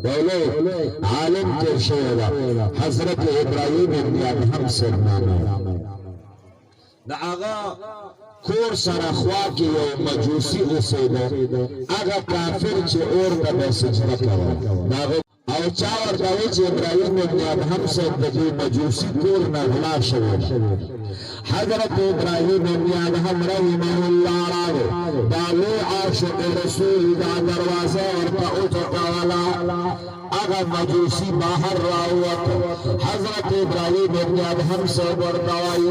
دولے عالم تیر شویدہ حضرت ابراہیم ابن ادهم سرنامه دا آغا کور سره خوا کې یو مجوسی اوسېده هغه کافر چې اور ته به سجده کوه او چا ورته وایي چې ابراهیم ابن ادهم صاحب د دې مجوسي کور نه غلا شوی حضرت ابراهیم ابن ادهم رحمه الله راغی دا لوی عاشق رسول دا دروازه ورته وټکوله هغه مجوسی بهر راووت حضرت ابراهیم ابن ادهم صاحب ورته وایي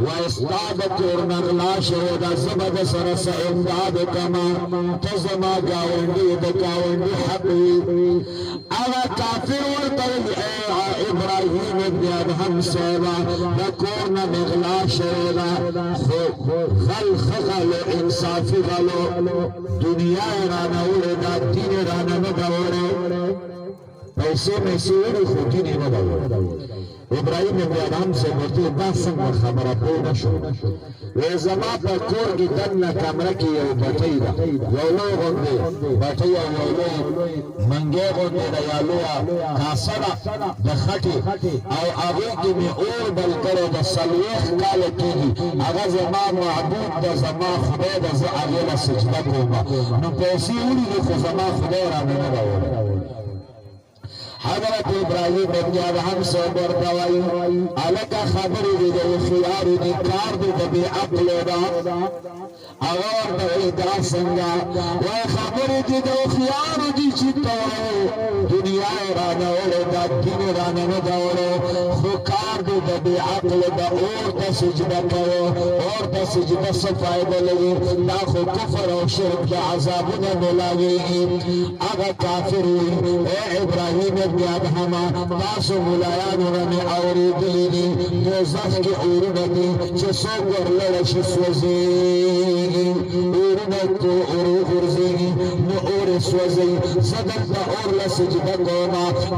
وایي ستا د کور نه غلا شوې ده زه به د سره څه امداد وکړمه ته زما ګاونډي د ګاونډي حق وي هغه کافر ورته وایي ابراهیم ابن ادهم صاحب د کور نه مې غلا شوې ده خو غل ښه غلو انصافي غلو دنیا یې رانه وړې ده دین یې رانه نه ده وړې پیسې میسې وړي خو دین یې نه ده وړې ابراهیم ابن ادهم صاحب ورته دا څنګه خبره پوه نه شو وایي زما په کور کې دننه کمره کې یو بټۍ ده یو لوی غوندې بټۍ او یو لوی منګی غوندې ده یا لویه کاسه ده د خټې او هغې کې مې اور بل کړی د 40 کاله کېږي هغه زما معبود ده زما خدای ده زه هغې له سجده کوم نو پیسې وړي دي خو زما خدای رانه نه ده وړی حضرت ابراهیم ابن ادهم صاحب ورته وایي هلکه خبرې دي د هوښیارو دي کار دی د بې عقلو ده هغه ورته وایي دا څنګه وایي خبرې دي د هوښیارو دي چې ته وایې دنیا یې رانه وړې ده دین یې رانه نه ده وړې خو کار دی د بې عقلو ده اور ته سجده کوو اور ته سجده څه فایده لري دا خو کفر او شرک د عذابونه میلاویږي هغه کافر وایي ای ابراهیم ابن ادهم تاسو مولایانو نه مې اورېدلي دي دوزخ کې اورونه دي چې څوک ورلړه شي سوځېږي اورونه کو اور غورځېږي نو اور یې سوځوي زه دلته اور له سجده کوم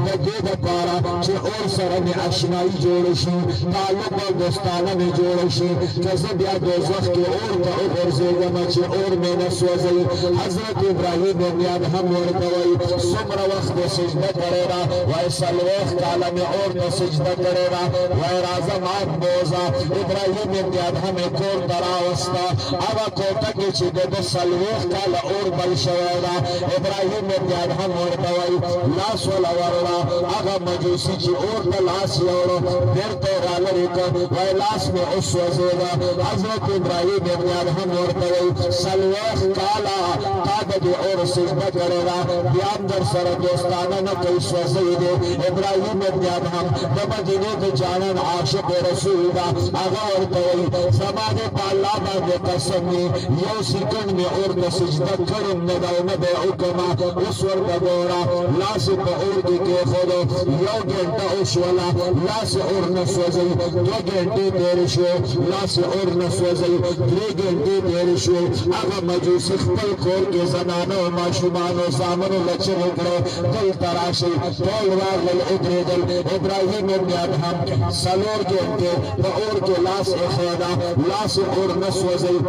د دې دپاره چې اور سره مې اشنایي جوړه شي تعلق او دوستانه مې جوړه شي که زه بیا دوزخ کې اور ته وغورځېږم چې اور مې نه سوځوي حضرت ابراهیم ابن ادهم ورته وایي څومره وخت دې سجده کړې ده وایي 40 کاله مې اور ته سجده کړې ده وایي راځه مات بوځه ابراهیم ابن ادهم یې کور ته راوسته هغه کوټه کې چې د ده 40 کاله اور بل شوی ده ابراهیم ابن ادهم ورته وایي لاس وله ورله هغه مجوسي چې اور ته لاس یوړو بېرته یې رالرې کړ وایي لاس مې وسوځېده حضرت ابراهیم ابن ادهم ورته وایي 40 کاله تا د دې اور سجده کړې ده بیا هم در سره دوستانه نه کوي سوځوي دی ابراهیم ابن ادهم د مدینې د جانان عاشق رسول ده هغه ورته وایي زما دې په الله باندې قسم وي یو سکند مې اور ته سجده کړې نه ده او نه به یې وکړمه اوس ورته ګوره لاس یې په اور کې کېښودو یو ګنټه وشوله لاس یې اور نه سوځوي 2 ګنټې تېرې شوې لاس یې اور نه سوځوي 3 ګنټې تېرې شوې هغه مجوسي خپل کور کې زنانو ماشومانو زامنو له چغې کړې دلته راشئ ټول راغلل ودرېدل ابراهیم ابن ادهم 4 ګنټې په اور کې لاس ایښی ده لاس یې اور نه سوځوي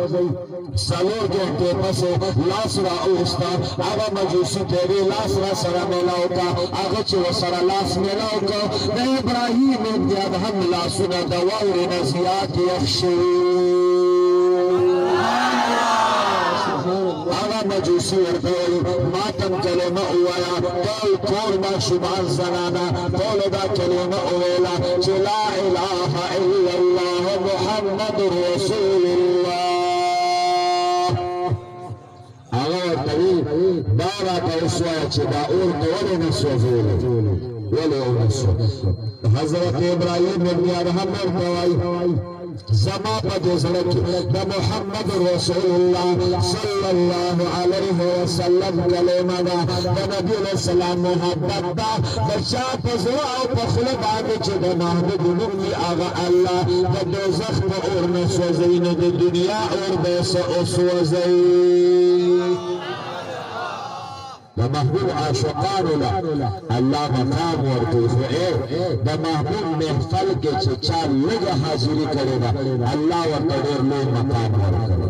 4 ګنټې پسې لاس را اوسته هغه مجوسي ته یې لاس را سره میلاو کړه هغه چې ورسره لاس میلاو کړه د ابراهیم ابن ادهم لاسونه د واورې نه زیات یخ شوي هغه مجوسي ورته وایي ما ته هم کلمه ووایه ټول کور ماشومان زنانه ټولو دا کلمه وویله چې لا اله الا الله محمد رسول الله هغه ورته وایي دا راته وسوایه چې دا اور ته ولې نه سوځولی ولې ونه سوځي حضرت ابراهیم ابن ادهم ورته وایي زما په دې زړه کې د محمد رسول الله صلی الله علیه وسلم کلمه ده د نبي علیه السلام محبت ده د چا په زړه او په خوله باندې چې د محبوب نوم وي هغه الله د دوزخ په اور نه سوځوي نو د دنیا اور به یې څه وسوځوي د محبوب عاشقانو له الله مقام ورکوي خو د محبوب محفل کې چې چا لږه حاضري کړې ده الله ورته ډېر لوی مقام ورکوي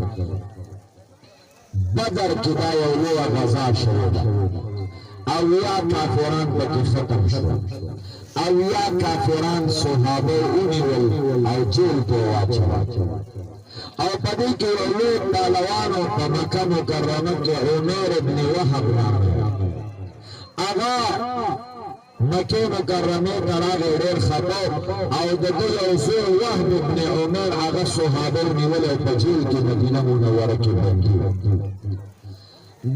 بدر کې دا یو لویه غزا شوې ده او یا کافران پکې ختم شو او یا کافران صحابه ونیول او جیل کې واچول او پدې کې یو لوی پهلوانو په مکه مکرمه کې عمر ابن وهب نامه هغه مکه مکرمه ته راغی ډېر خفه او د ده یو زوی وهب ابن عمر هغه صحابه ونیول او په جیل کې مدینه منوره کې بندي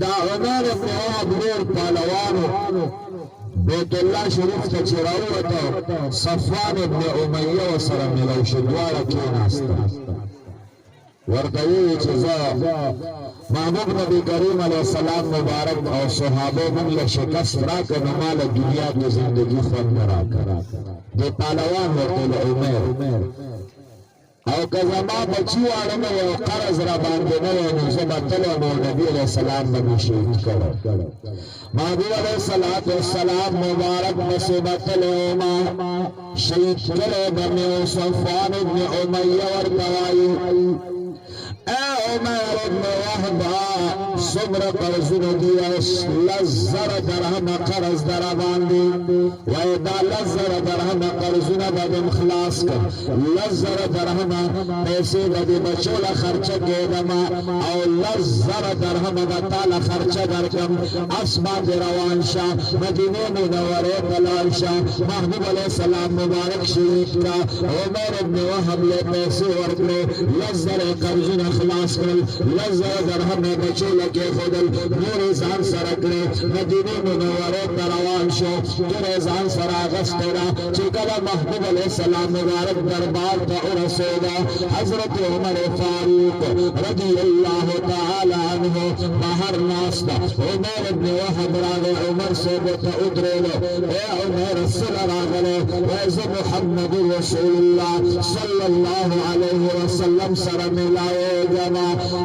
دا عمر ابن وهب ډېر پهلوانو بیت الله شریف ته چې راووته صفوان ابن امیه ورسره ملو شو دواړه کېناسته ورته وویل چې زه محبوب نبی کریم علیه السلام مبارک او صحابه موږ له شکست راکړه نو ما له دنیا کې زندګي خوند نه راکړه دې پهلوان ورته ویل عمر او که زما بچي واړه نه وی او قرض را باندې نه وی نو زه به تلم او نبي علیه السلام به مې شهید کړی محبوب علیه السلام مبارک پسې به تلی وما شهید کړی به مې صفوان ابن امیه ورته وایي عمر ابن وهب څومره قرضونه دي 10,000 درهم قرض در باندې وایي دا 10,000 درهم قرضونه به دې خلاص کړ 10,000 درهم پیسې به دې بچو له خرچه کېدم او 10,000 درهم به تا له خرچه درکړم اسمان دې روان شه مدینې منورې ته لاړ شه محبوب علیه السلام مبارک شهید کړه عمر ابن وهب له پیسې ورکړې 10,000 قرضونه خلاص کړل 10,000 درهم بچو له کېښودل نور یې ځان سره کړې مدینې منورې ته روان شو ټوله یې ځان سره اخیستې ده چې کله محبوب علیه السلام مبارک دربار ته ورسېده حضرت عمر فاروق رضی الله تعالی عنه بهر ناسته عمر ابن وهب راغی عمر صاحب ته ودرېدو ای عمر څه راغلی وایي زه محمد رسول الله صلی الله علیه وسلم سره ملاوېږم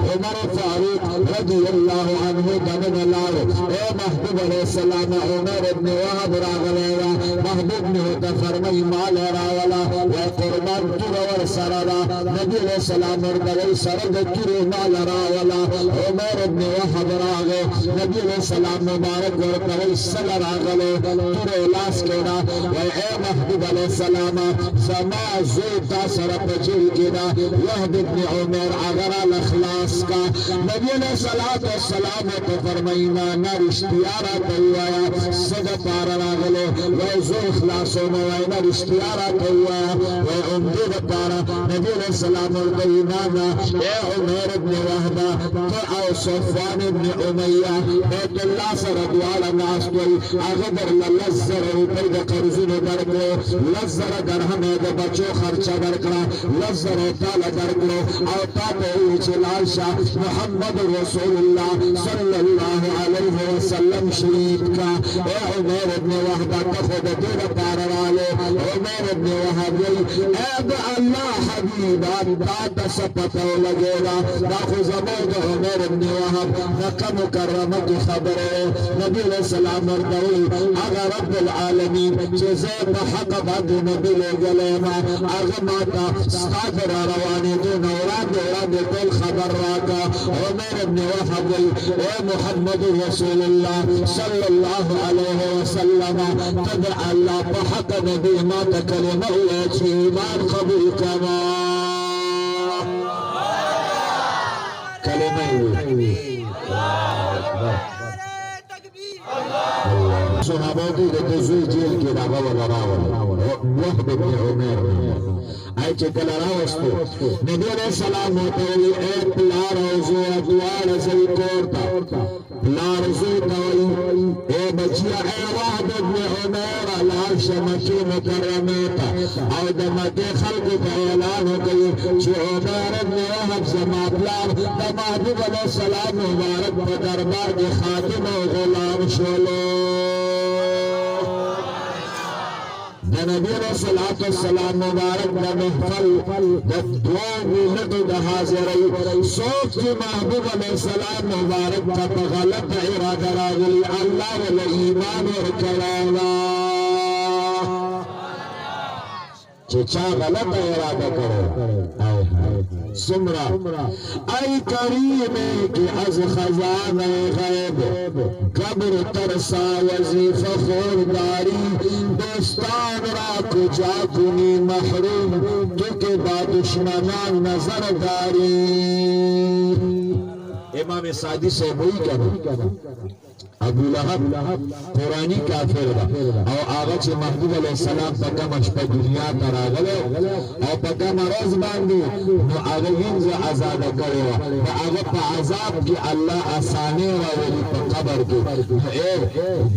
عمر فاروق رضی الله عنه دننه لاړو اے محبوب علیه السلام عمر ابن وهب راغلی ده محبوب مې ورته فرمایي مال راوله وایي قربان توره ورسره ده نبي علیه السلام ورته وایي سره د تورې مال راوله عمر ابن وهب راغی نبي علیه السلام مبارک ورته وایي څه راغلی توره یې لاس کې ده وایي اے محبوب علیه السلام زما زوی تا سره په جیل کې ده وهب ابن عمر هغه راله خلاص کا نبی علیہ السلام ته فرمایي نه رښتیا راته ووایه څه دپاره راغلې وایي زه خلاصوم وایي نه رښتیا راته ووایه وایي همدې دپاره نبي علیه السلام ورته وایي نه ای عمر ابن وهب ته او صفوان ابن امیه بیت الله سره دواړه ناست وئ هغه درله 10,000 روپۍ د قرضونو درکړو 10,000 درهم یې د بچو خرچه درکړه 10,000 یې تاله درکړو او تا ته وویل چې لاړ شه محمد رسول الله صلی الله علیه وسلم شهید کا اے عمر ابن وهب ته خو د دې لپاره راغلی عمر ابن وهب وایي اے د الله حبیبه تا ته څه پته ولګېده دا خو زموږ د عمر ابن وهب مکه مکرمه کې خبره وه نبي علیه السلام ورته وایي هغه رب العالمین چې زه په حق باندې نبي لېږلی یم هغه ما ته ستا د را روانېدو نه وړاندې ټول خبر راکړه عمر ابن وهب وایي اے محمد رسول الله صلی الله علیه وسلم ته د الله په حق نبي ما ته کلمه ووایه چې ایمان قبول کړه کلمه یې صحابه دي د زوی جیل کې دغه ولا راوړل وهب ابن عمر ای چې کله راوستو نبی علیه السلام ورته وایي ای پلار او زویه دواړه ځئ کور ته پلار زوی ته وایي ای بچیه ای وهب ابن عمر لاړ شه مکې مکرمې ته او د مکې خلکو ته اعلان وکړي چې عمر ابن وهب زما پلار د محبوب علیه السلام مبارک په دربار کې خادم او غلام شولو د نبی علیه السلام مبارک د محفل د دوه منټو د حاضرۍ څوک چې محبوب علیه السلام مبارک ته په غلطه اراده راغلي الله له ایمان ورکړی چې چا غلطه اراده کړې सुमरा आई करीम की अज खजाना गैब कब्र तरसा वजीफा खोरदारी दोस्तान रा कुजा कुनी महरूम क्योंकि बादुश्मनान नजरदारी इमाम सादी से वही करो अबू लहब कुरानी काफिर बा और आगा चे महबूब अलैहि सलाम पका मशपा दुनिया तर आगले और पका मरज बांधी नो आगा यंज आजाद करे वा आगा पा आजाब की अल्लाह आसाने वा वली पा कबर के ए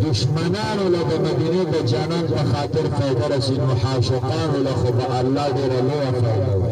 दुश्मनान लग मदीने द जानन व खातिर फायदा रसीन व हाशकान लखब अल्लाह दे लो फायदा